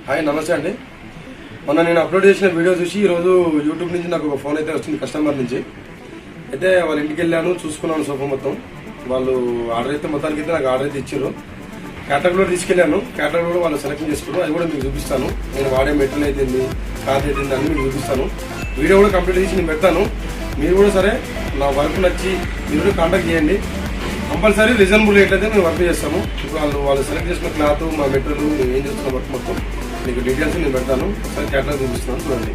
Hi నమస్తే అండి. మొన్న నేను అప్లోడ్ చేసిన వీడియో చూసి ఈరోజు యూట్యూబ్ నుంచి నాకు ఒక ఫోన్ అయితే వచ్చింది కస్టమర్ నుంచి. అయితే వాళ్ళ ఇంటికి వెళ్ళాను, చూసుకున్నాను సోఫా మొత్తం. వాళ్ళు ఆర్డర్ అయితే మొత్తానికి అయితే నాకు ఆర్డర్ అయితే ఇచ్చారు. క్యాటలాగ్ కూడా తీసుకెళ్ళాను. క్యాటలాగ్ కూడా వాళ్ళు సెలెక్షన్ చేసుకున్నారు. అది కూడా మీకు చూపిస్తాను. నేను వాడే మెటీరియల్ అయితే కాదు అయితే అన్ని మీకు చూపిస్తాను. వీడియో కూడా కంప్లీట్ చేసి నేను పెడతాను. మీరు కూడా సరే నా వర్క్ నచ్చి మీరు కాంటాక్ట్ చేయండి. కంపల్సరీ రీజనబుల్ రేట్ అయితే మేము వర్క్ చేస్తాము. ఇప్పుడు వాళ్ళు సెలెక్ట్ చేసుకున్న క్లాత్, మా మెటీరియల్, మేము ఏం చేస్తున్నాం వర్క్ మొత్తం మీకు డీటెయిల్స్ నేను పెడతాను. ఒకసారి క్యాటలాగ్ చూపిస్తున్నాను చూడండి.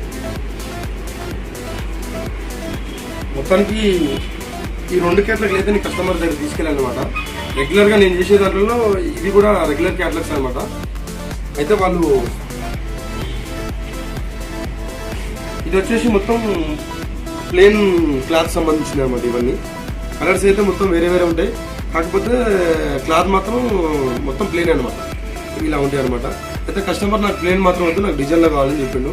మొత్తానికి ఈ 2 క్యాటలాగ్లు అయితే నేను కస్టమర్ దగ్గర తీసుకెళ్ళాను అనమాట. రెగ్యులర్గా నేను చేసే దాంట్లో ఇవి కూడా రెగ్యులర్ క్యాటలాగ్స్ అనమాట. అయితే వాళ్ళు ఇది వచ్చేసి మొత్తం ప్లెయిన్ క్లాత్ సంబంధించింది అనమాట. ఇవన్నీ కలర్స్ అయితే మొత్తం వేరే వేరే ఉంటాయి, కాకపోతే క్లాత్ మాత్రం మొత్తం ప్లెయిన్ అనమాట. ఇలా ఉంటాయి అనమాట. అయితే కస్టమర్ నాకు ప్లెయిన్ మాత్రం వద్దు, నాకు డిజైన్లో కావాలని చెప్పిండు.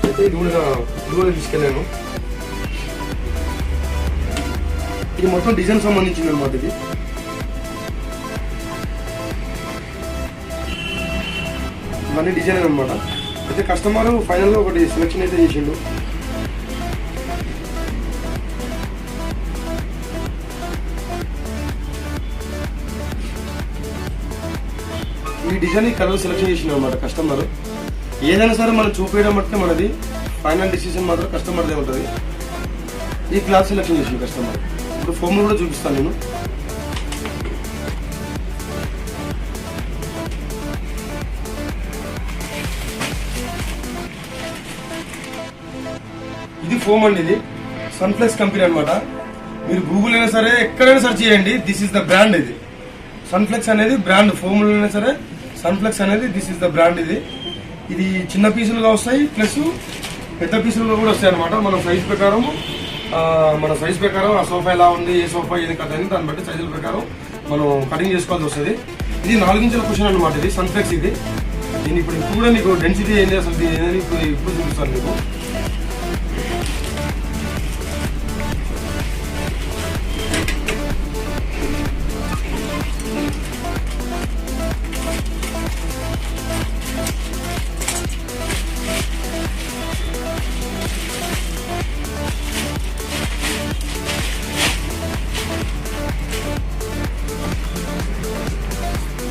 అయితే ఇది కూడా తీసుకెళ్ళాను. ఇది మొత్తం డిజైన్ సంబంధించింది అనమాట. ఇది ఇవన్నీ డిజైన్ అనమాట. అయితే కస్టమర్ ఫైనల్గా ఒకటి సెలెక్షన్ అయితే చేసిండు. ఈ డిజైన్ ఈ కలర్ సెలెక్షన్ చేసిన అనమాట కస్టమర్. ఏదైనా సరే మనం చూపించడం బట్టి మనది, ఫైనల్ డిసిషన్ మాత్రం కస్టమర్దే ఉంటుంది. ఈ క్లాత్ సెలెక్షన్ చేసిన కస్టమర్. ఇప్పుడు ఫోమ్ కూడా చూపిస్తాను నేను. ఇది ఫోమ్ అండి. ఇది సన్ఫ్లెక్స్ కంపెనీ అనమాట. మీరు గూగుల్ అయినా సరే ఎక్కడైనా సెర్చ్ చేయండి, దిస్ ఇస్ ద బ్రాండ్. ఇది సన్ఫ్లెక్స్ అనేది బ్రాండ్. ఫోమ్లో అయినా సరే సన్ఫ్లెక్స్ అనేది దిస్ ఇస్ ద బ్రాండ్. ఇది చిన్న పీసులుగా వస్తాయి, ప్లస్ పెద్ద పీసులుగా కూడా వస్తాయి అనమాట. మన సైజ్ ప్రకారం ఆ సోఫా ఎలా ఉంది, ఏ సోఫా ఏది కథ అని దాన్ని బట్టి సైజుల ప్రకారం మనం కటింగ్ చేసుకోవాల్సి వస్తుంది. ఇది 4 ఇంచుల కుషన్ అనమాట. ఇది సన్ఫ్లెక్స్. ఇది దీన్ని ఇప్పుడు కూడా మీకు డెన్సిటీ ఏంటి అసలు ఏదని ఇప్పుడు చూపిస్తాను మీకు.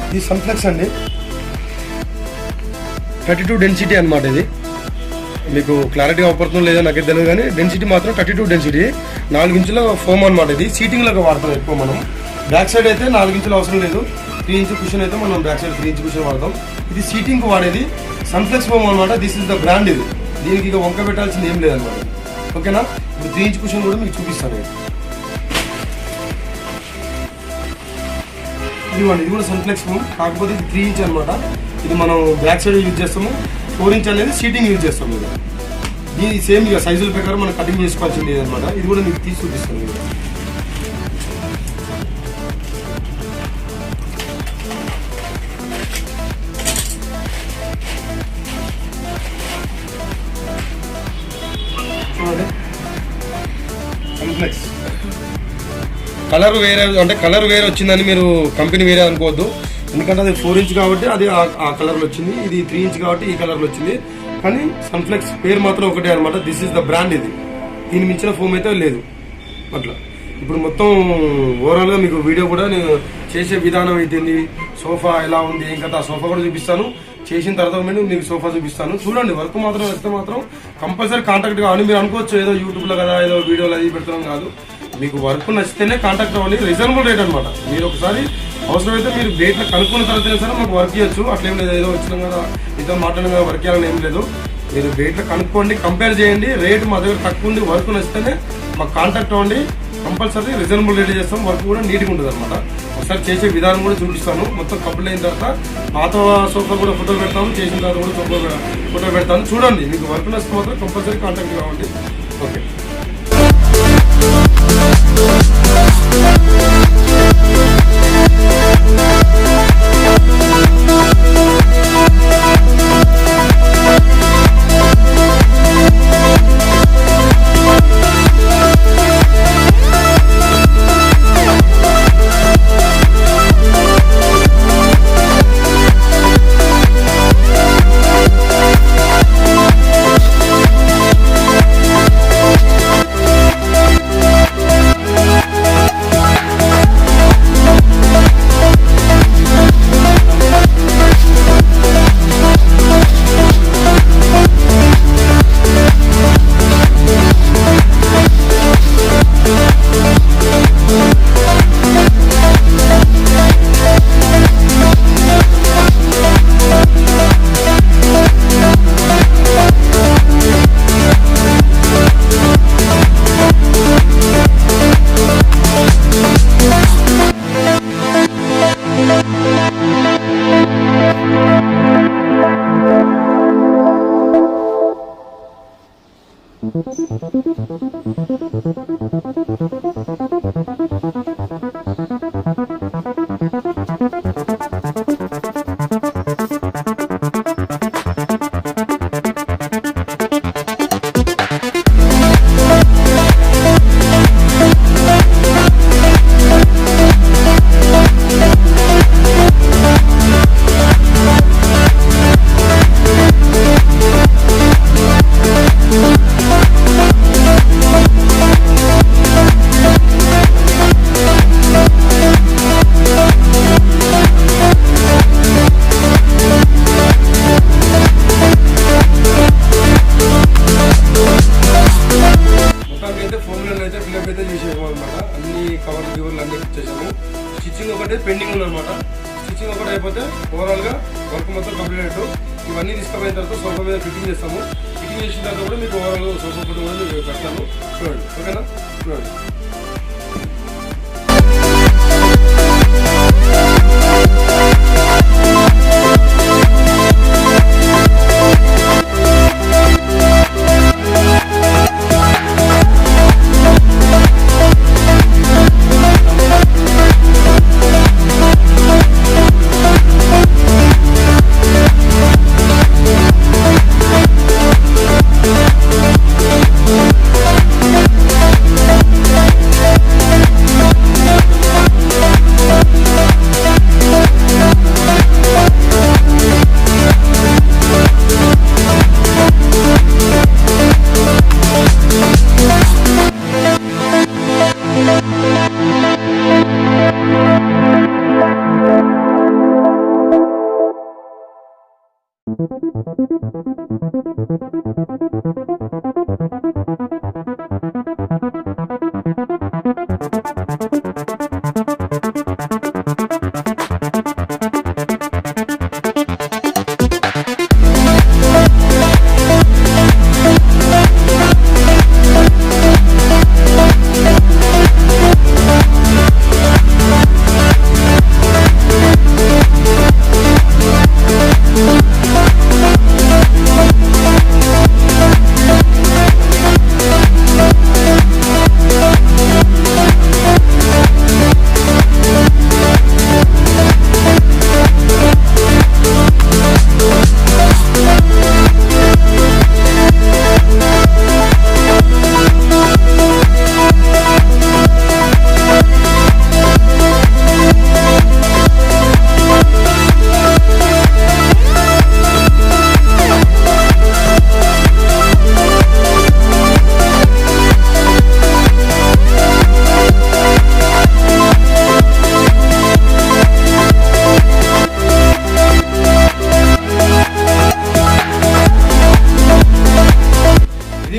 ఇది సన్ఫ్లెక్స్ అండి, 32 డెన్సిటీ అనమాట. ఇది మీకు క్లారిటీగా అవపడుతుందో లేదో నాకు తెలియదు, కానీ డెన్సిటీ మాత్రం 32 డెన్సిటీ. 4 ఇంచుల ఫోమ్ అనమాట. ఇది సీటింగ్లోకి వాడతాం ఎక్కువ మనం. బ్యాక్ సైడ్ అయితే 4 ఇంచులు అవసరం లేదు. 3 ఇంచు కుషన్ అయితే మనం బ్యాక్ సైడ్ 3 ఇంచు కుషన్ వాడతాం. ఇది సీటింగ్ వాడేది సన్ఫ్లెక్స్ ఫోమ్ అనమాట. This is the brand. ఇది దీనికి ఇక వంక పెట్టాల్సింది ఏం లేదనమాట. ఓకేనా. ఇప్పుడు 3 ఇంచు కుషన్ కూడా మీకు చూపిస్తాను. ఇది కూడా సన్ఫ్లెక్స్ ఫోమ్, కాకపోతే ఇది 3 ఇంచ్ అనమాట. ఇది మనం బ్యాక్ సైడ్ యూజ్ చేస్తాము. 4 ఇంచ్ అనేది సీటింగ్ యూజ్ చేస్తాము. ఇది దీని సేమ్ ఇక సైజుల ప్రకారం మనం కటింగ్ చేసుకోవాల్సింది అనమాట. ఇది కూడా మీకు తీసి చూపిస్తాను. చూడండి, సన్ఫ్లెక్స్ కలర్ వేరే, అంటే కలర్ వేరే వచ్చిందని మీరు కంపెనీ వేరే అనుకోవద్దు. ఎందుకంటే అది 4 ఇంచ్ కాబట్టి అది ఆ కలర్లో వచ్చింది. ఇది 3 ఇంచ్ కాబట్టి ఈ కలర్లో వచ్చింది. కానీ సన్ఫ్లెక్స్ పేరు మాత్రం ఒకటే అనమాట. This is the brand. ఇది దీని మించిన ఫోమ్ అయితే లేదు అట్లా. ఇప్పుడు మొత్తం ఓవరాల్గా మీకు వీడియో కూడా నేను చేసే విధానం అయితేంది, సోఫా ఎలా ఉంది, ఏం కదా, ఆ సోఫా కూడా చూపిస్తాను. చేసిన తర్వాత మీకు సోఫా చూపిస్తాను. చూడండి, వర్క్ మాత్రం వస్తే మాత్రం కంపల్సరీ కాంటాక్ట్ కావాలి. మీరు అనుకోవచ్చు ఏదో యూట్యూబ్లో కదా, ఏదో వీడియోలో అది పెడుతున్నాం కాదు. మీకు వర్క్ నచ్చితేనే కాంటాక్ట్ అవ్వాలి. రీజనబుల్ రేట్ అనమాట. మీరు ఒకసారి అవసరమైతే మీరు రేట్లో కనుక్కున్న తర్వాత సరే మాకు వర్క్ చేయొచ్చు. అట్లేం లేదు, ఏదో వచ్చినాం కదా ఇదో మాట్లాడిన కదా వర్క్ చేయాలని ఏం లేదు. మీరు రేట్లో కనుక్కోండి, కంపేర్ చేయండి. రేట్ మా దగ్గర తక్కువ ఉండి వర్క్ నచ్చితేనే మాకు కాంటాక్ట్ అవ్వండి. కంపల్సరీ రీజనబుల్ రేట్ చేస్తాం. వర్క్ కూడా నీట్గా ఉంటుంది అనమాట. ఒకసారి చేసే విధానం కూడా చూపిస్తాను. మొత్తం కంప్లీట్ అయిన తర్వాత పాత సోఫా కూడా ఫోటో పెడతాను, చేసిన తర్వాత కూడా ఫోటో పెడతాను. చూడండి, మీకు వర్క్ నచ్చితే మాత్రం కంపల్సరీ కాంటాక్ట్ కావండి. ఓకే. కవర్ గివర్లు అన్ని ఇచ్చేసాము. స్టిచ్చింగ్ ఒకటి పెండింగ్ ఉందన్నమాట. స్టిచ్చింగ్ ఒకటి అయిపోతే ఓవరాల్గా వర్క్ మొత్తం కంప్లీట్ అయినట్టు. ఇవన్నీ తీసుకుపోయిన తర్వాత సోఫా మీద ఫిట్టింగ్ చేస్తాము. ఫిట్టింగ్ చేసిన తర్వాత కూడా మీకు ఓవరాల్ సోఫా ఫుడ్ కూడా మీకు పెడతాను. చూడండి, ఓకేనా? చూడండి.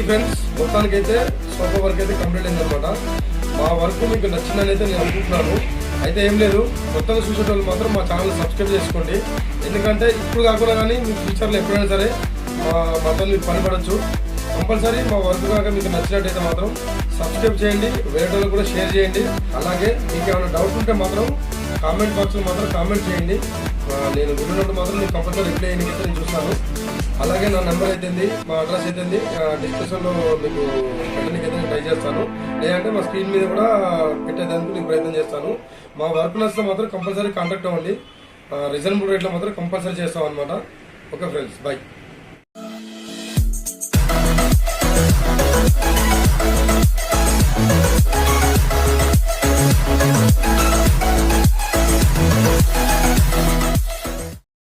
ఫ్రెండ్స్, మొత్తానికైతే సోఫా వర్క్ అయితే కంప్లీట్ అయిందనమాట. మా వర్క్ మీకు నచ్చిందని అయితే నేను అనుకుంటున్నాను. అయితే ఏం లేదు, కొత్తగా చూసేటోళ్ళు మాత్రం మా ఛానల్ సబ్స్క్రైబ్ చేసుకోండి. ఎందుకంటే ఇప్పుడు కాకుండా కానీ మీకు ఫ్యూచర్లో ఎప్పుడైనా సరే మాతో మీకు పని పడవచ్చు. కంపల్సరీ మా వర్క్ కనుక మీకు నచ్చినట్టయితే మాత్రం సబ్స్క్రైబ్ చేయండి, వేరే వాళ్ళకి కూడా షేర్ చేయండి. అలాగే మీకు ఏమైనా డౌట్ ఉంటే మాత్రం కామెంట్ బాక్స్లో మాత్రం కామెంట్ చేయండి. నేను విన్నట్టు మాత్రం నేను కంపల్సరీ రిప్లై చేయడానికి నేను చూస్తాను. అలాగే నా నెంబర్ అయితే మా అడ్రస్ అయితే డిస్క్రిప్షన్లో మీకు పెట్టడానికి అయితే నేను ట్రై చేస్తాను. లేదంటే మా స్క్రీన్ మీద కూడా పెట్టేదానికి నేను ప్రయత్నం చేస్తాను. మా వర్క్ నచ్చితే మాత్రం కంపల్సరీ కాంటాక్ట్ అవ్వండి. రీజనబుల్ రేట్లో మాత్రం కంపల్సరీ చేస్తాం అనమాట. Okay friends, bye.